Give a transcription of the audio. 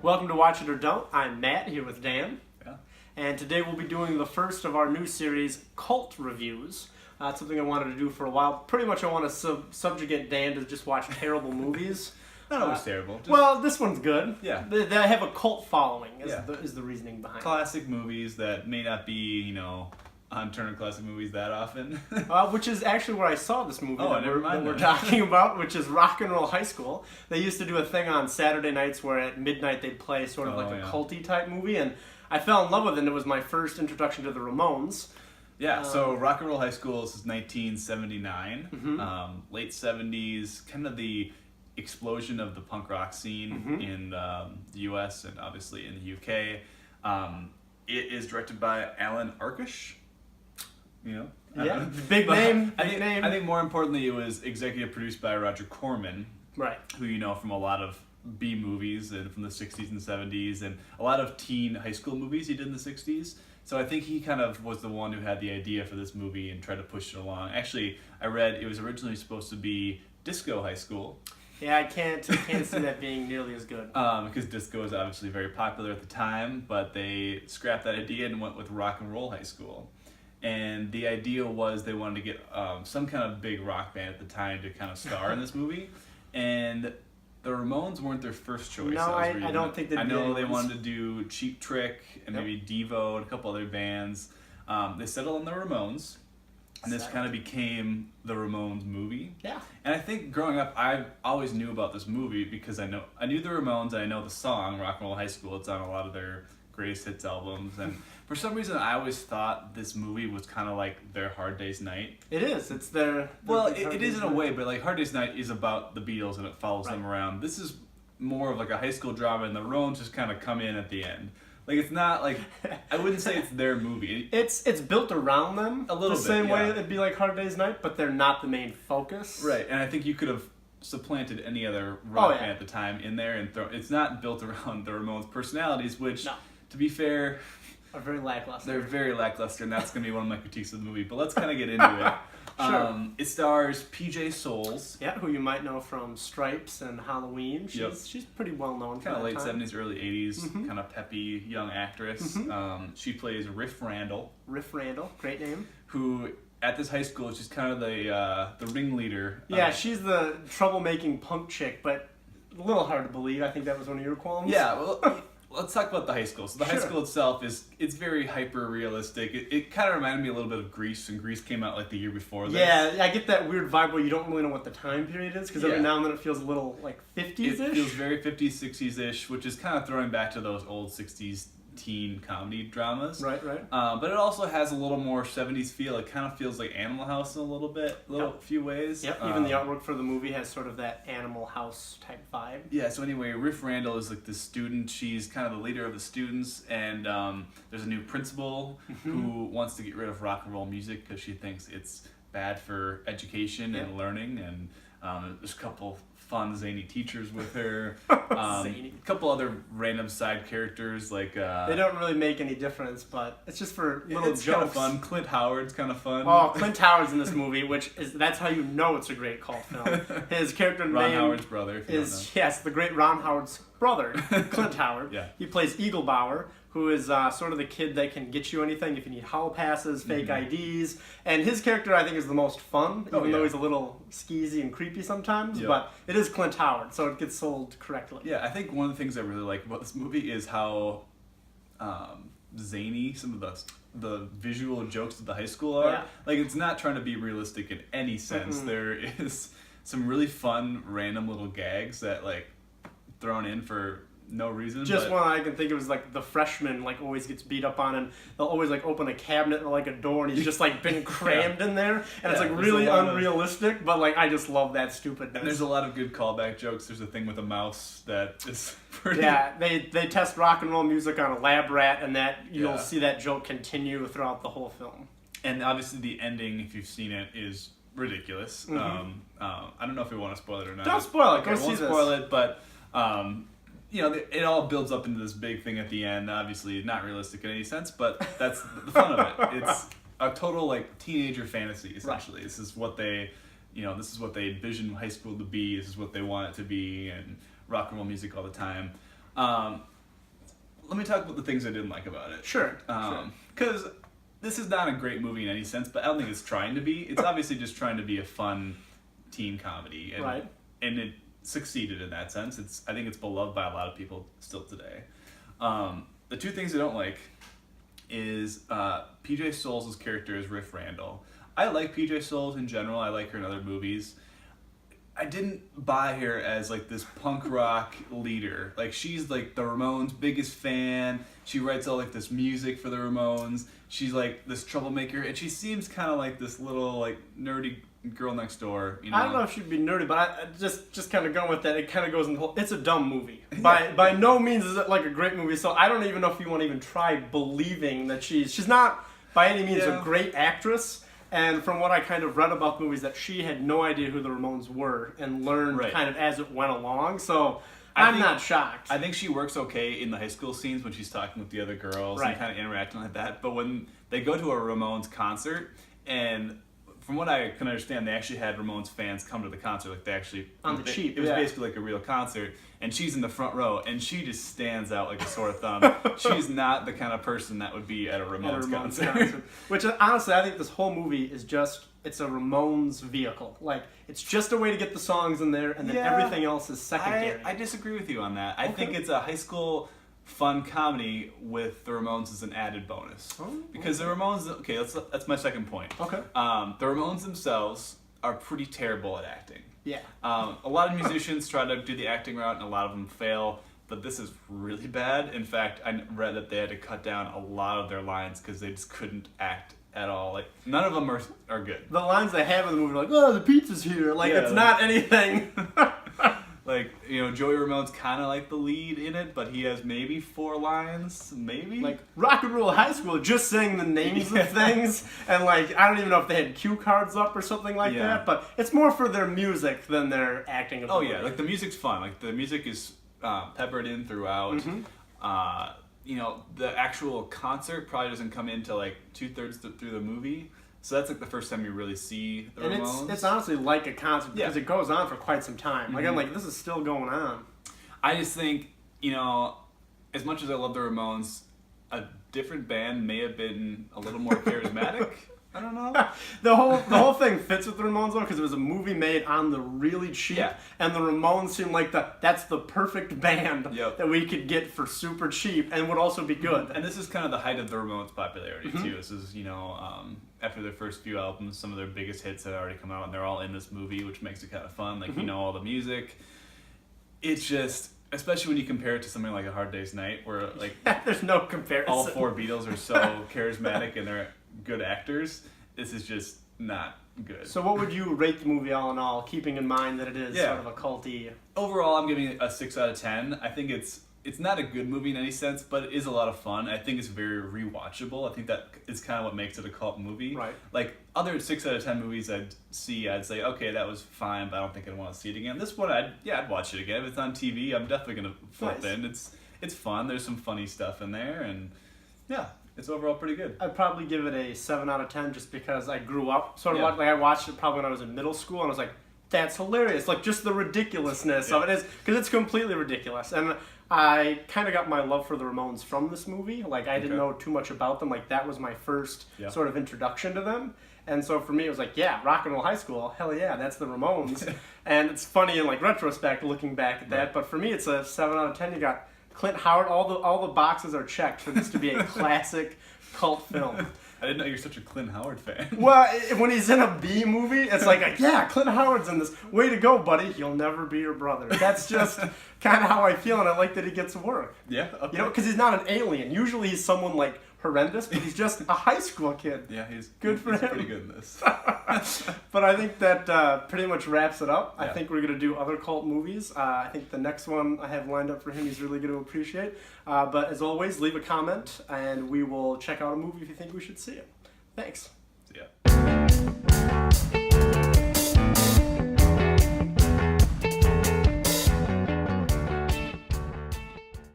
Welcome to Watch It or Don't. I'm Matt, here with Dan. Yeah. And today we'll be doing the first of our new series, Cult Reviews. It's something I wanted to do for a while. Pretty much I want to subjugate Dan to just watch terrible movies. Not always terrible. Just Well, this one's good. Yeah. They have a cult following, Yeah. is the reasoning behind classic movies that may not be, on Turner Classic Movies that often. it. Which is actually where I saw this movie Oh, that never mind we're then. talking about, which is Rock and Roll High School. They used to do a thing on Saturday nights where at midnight they'd play sort of Oh, like a yeah. culty type movie, and I fell in love with it, and it was my first introduction to the Ramones. Yeah, so Rock and Roll High School, this is 1979, Mm-hmm. late 70s, kind of the explosion of the punk rock scene Mm-hmm. in the US and obviously in the UK. It is directed by Alan Arkush. I don't Yeah, know. big But name, I big think, name. I think more importantly, it was executive produced by Roger Corman, Right. who you know from a lot of B movies and from the 60s and 70s and a lot of teen high school movies he did in the 60s. So I think he kind of was the one who had the idea for this movie and tried to push it along. Actually, I read it was originally supposed to be Disco High School. Yeah, I can't see that being nearly as good. Because disco is obviously very popular at the time, but they scrapped that idea and went with Rock and Roll High School. And the idea was they wanted to get some kind of big rock band at the time to kind of star in this movie. And the Ramones weren't their first choice. No, was I reading don't it. think they'd I be know they anyone's. wanted to do Cheap Trick and Yep. maybe Devo and a couple other bands. They settled on the Ramones. And this Settled. kind of became the Ramones movie. Yeah. And I think growing up, I always knew about this movie because I knew the Ramones and I know the song Rock and Roll High School. It's on a lot of their greatest hits albums, and for some reason, I always thought this movie was kind of like their Hard Day's Night. It is. It's their... Well, it is in a way, but like Hard Day's Night is about the Beatles and it follows them Right. around. This is more of like a high school drama, and the Ramones just kind of come in at the end. Like it's not like I wouldn't say it's their movie. It's built around them. A little the same bit, way yeah. it'd be like Hard Day's Night, but they're not the main focus. Right, and I think you could have supplanted any other rock Oh, yeah. band at the time in there and it's not built around the Ramones' personalities, which, No. to be fair, Are very lackluster. they're very lackluster, and that's going to be one of my critiques of the movie. But let's kind of get into it. Sure. It stars PJ Souls, Yeah, who you might know from Stripes and Halloween. She's pretty well known for kind of that late time. 70s, early 80s, Mhm. kind of peppy young actress. She plays Riff Randall, Riff Randall, great name. who at this high school, she's kind of the ringleader. Yeah, she's the troublemaking punk chick, but a little hard to believe. I think that was one of your qualms. Yeah, well, let's talk about the high school. So the high Sure. school itself it's very hyper realistic. It kind of reminded me a little bit of Grease, and Grease came out like the year before this. Yeah, I get that weird vibe where you don't really know what the time period is, because every Yeah. now and then it feels a little like 50s-ish. It feels very 50s, 60s-ish, which is kind of throwing back to those old 60s teen comedy dramas. Right, right. But it also has a little more 70s feel. It kind of feels like Animal House in a Yep. few ways. Yep, even the artwork for the movie has sort of that Animal House type vibe. Yeah, so anyway, Riff Randall is like this student. She's kind of the leader of the students, and there's a new principal who wants to get rid of rock and roll music because she thinks it's bad for education and Yep. learning, and there's a couple fun, zany teachers with her. Zany. A couple other random side characters, like... They don't really make any difference, but it's just for little it's kind of jokes. fun. Clint Howard's kind of fun. Oh, Clint Howard's in this movie, that's how you know it's a great cult film. His character Ron name Howard's brother, if you don't know. is, yes, the great Ron Howard's brother, Clint Howard. Yeah. He plays Eaglebauer, who is sort of the kid that can get you anything if you need hall passes, fake IDs. And his character, I think, is the most fun, Oh, even though yeah. he's a little skeezy and creepy sometimes. Yeah. But it is Clint Howard, so it gets sold correctly. Yeah, I think one of the things I really like about this movie is how zany some of the visual jokes of the high school are. Yeah. Like, it's not trying to be realistic in any sense. Mm-mm. There is some really fun, random little gags that, like, thrown in for no reason. Just but one I can think of is like the freshman like always gets beat up on, and they'll always like open a cabinet or like a door, and he's just like been crammed in there, and it's Yeah, like there's really a lot of- unrealistic. But like I just love that stupidness. and there's a lot of good callback jokes. There's a thing with a mouse that is pretty... Yeah, they test rock and roll music on a lab rat, and that you'll Yeah. see that joke continue throughout the whole film. And obviously the ending, if you've seen it, is ridiculous. Mhm. I don't know if we want to spoil it or not. Don't spoil it. Go I see won't this. spoil it, but it all builds up into this big thing at the end. Obviously, not realistic in any sense, but that's the fun of it. It's a total like teenager fantasy. Essentially, This is what they, this is what they envision high school to be. This is what they want it to be, and rock and roll music all the time. let me talk about the things I didn't like about it. Sure. Because this is not a great movie in any sense, but I don't think it's trying to be. It's obviously just trying to be a fun teen comedy, and Right. and it succeeded in that sense. I think it's beloved by a lot of people still today. The two things I don't like is PJ Souls' character is Riff Randall. I like PJ Souls in general. I like her in other movies. I didn't buy her as like this punk rock leader. Like she's like the Ramones' biggest fan. She writes all like this music for the Ramones. She's like this troublemaker, and she seems kind of like this little like nerdy girl next door. You know? I don't know if she'd be nerdy, but I just kind of going with that. It kind of goes in the whole. It's a dumb movie. By no means is it like a great movie. So I don't even know if you want to even try believing that she's not by any means a great actress. And from what I kind of read about the movies, that she had no idea who the Ramones were and learned kind of as it went along. So I'm not shocked. I think she works okay in the high school scenes when she's talking with the other girls and kind of interacting like that. But when they go to a Ramones concert, and from what I can understand, they actually had Ramones fans come to the concert. Like they actually on the cheap. It was basically like a real concert, and she's in the front row, and she just stands out like a sore thumb. She's not the kind of person that would be at a Ramones concert. Which honestly, I think this whole movie is it's a Ramones vehicle. Like it's just a way to get the songs in there, and then everything else is secondary. I disagree with you on that. I think it's a high school fun comedy with the Ramones as an added bonus. Because the Ramones, that's my second point. Okay. The Ramones themselves are pretty terrible at acting. Yeah. A lot of musicians try to do the acting route, and a lot of them fail. But this is really bad. In fact, I read that they had to cut down a lot of their lines because they just couldn't act at all. Like none of them are good. The lines they have in the movie are like, "Oh, the pizza's here." Like it's not anything. Like, you know, Joey Ramone's kind of like the lead in it, but he has maybe 4 lines, maybe? Like, Rock and Roll High School, just saying the names of things, and like, I don't even know if they had cue cards up or something like that, but it's more for their music than their acting ability. Oh yeah, like the music's fun. Like the music is peppered in throughout. You know, the actual concert probably doesn't come in till like 2/3 through the movie. So that's like the first time you really see the Ramones. And it's honestly like a concert because it goes on for quite some time. Like I'm like, this is still going on. I just think, you know, as much as I love the Ramones, a different band may have been a little more charismatic. I don't know. The whole thing fits with the Ramones though, because it was a movie made on the really cheap, and the Ramones seemed like that's the perfect band that we could get for super cheap and would also be good. And this is kind of the height of the Ramones' popularity too. This is, you know, after their first few albums, some of their biggest hits had already come out, and they're all in this movie, which makes it kind of fun. Like you know all the music. It's just, especially when you compare it to something like A Hard Day's Night, where like there's no comparison. All 4 Beatles are so charismatic and they're good actors. This is just not good. So what would you rate the movie all in all, keeping in mind that it is sort of a culty? Overall, I'm giving it a 6 out of 10. I think it's not a good movie in any sense, but it is a lot of fun. I think it's very rewatchable. I think that is kind of what makes it a cult movie. Right. Like other 6 out of 10 movies I'd say, okay, that was fine, but I don't think I'd want to see it again. This one, I'd watch it again. If it's on TV, I'm definitely going to flip in. It's fun. There's some funny stuff in there, and yeah. It's overall pretty good. I'd probably give it a 7 out of 10 just because I grew up like I watched it probably when I was in middle school and I was like, that's hilarious. Like just the ridiculousness of it is because it's completely ridiculous. And I kind of got my love for the Ramones from this movie. Like I didn't know too much about them. Like that was my first sort of introduction to them. And so for me it was like, yeah, Rock and Roll High School, hell yeah, that's the Ramones. And it's funny in like retrospect looking back at that. But for me it's a 7 out of 10. You got Clint Howard, all the boxes are checked for this to be a classic cult film. I didn't know you're such a Clint Howard fan. Well, when he's in a B movie, it's like, yeah, Clint Howard's in this. Way to go, buddy. He'll never be your brother. That's just kind of how I feel, and I like that he gets work. Yeah. Okay. You know, because he's not an alien. Usually he's someone like horrendous, but he's just a high school kid. Yeah, he's good for him. Pretty good in this. But I think that pretty much wraps it up. Yeah. I think we're going to do other cult movies. I think the next one I have lined up for him he's really going to appreciate. But as always, leave a comment, and we will check out a movie if you think we should see it. Thanks. See ya.